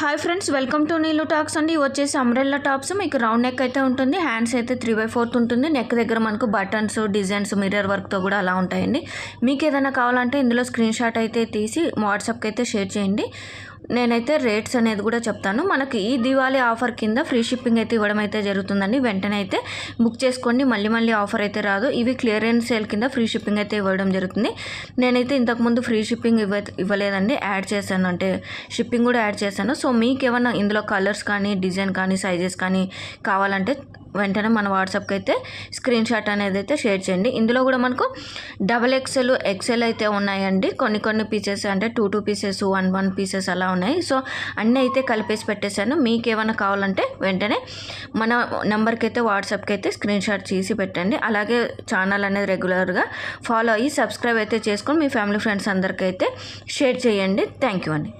Hi friends, welcome to Neelu talks అండి. వచ్చేసి umbrella tops మీకు రౌండ్ నెక్ అయితే ఉంటుంది. హ్యాండ్స్ అయితే 3/4 ఉంటుంది. నెక్ దగ్గర మనకు బటన్స్, డిజైన్స్, మిర్రర్ వర్క్తో కూడా అలా ఉంటాయండి. మీకు ఏదైనా కావాలంటే ఇందులో స్క్రీన్ షాట్ అయితే తీసి వాట్సాప్కి అయితే షేర్ చేయండి. నేనైతే రేట్స్ అనేది కూడా చెప్తాను. మనకి ఈ దివాళీ ఆఫర్ కింద ఫ్రీ షిప్పింగ్ అయితే ఇవ్వడం అయితే జరుగుతుందండి. వెంటనే అయితే బుక్ చేసుకోండి, మళ్ళీ ఆఫర్ అయితే రాదు. ఇవి క్లియరెన్స్ సేల్ కింద ఫ్రీ షిప్పింగ్ అయితే ఇవ్వడం జరుగుతుంది. నేనైతే ఇంతకుముందు ఫ్రీ షిప్పింగ్ ఇవ్వలేదండి, యాడ్ చేశాను, అంటే షిప్పింగ్ కూడా యాడ్ చేశాను. సో మీకు ఏమన్నా ఇందులో కలర్స్ కానీ, డిజైన్ కానీ, సైజెస్ కానీ కావాలంటే వెంటనే మన వాట్సాప్కి అయితే స్క్రీన్ షాట్ అనేది అయితే షేర్ చేయండి. ఇందులో కూడా మనకు XXL అయితే ఉన్నాయండి. కొన్ని పీసెస్ అంటే 2 పీసెస్, 1 పీసెస్ అలా ఉన్నాయి. సో అన్నీ అయితే కలిపేసి పెట్టేశాను. మీకు ఏమైనా కావాలంటే వెంటనే మన నెంబర్కి అయితే వాట్సాప్కి అయితే స్క్రీన్ షాట్ తీసి పెట్టండి. అలాగే ఛానల్ అనేది రెగ్యులర్గా ఫాలో అయ్యి సబ్స్క్రైబ్ అయితే చేసుకొని మీ ఫ్యామిలీ ఫ్రెండ్స్ అందరికీ అయితే షేర్ చేయండి. థ్యాంక్ యూ అండి.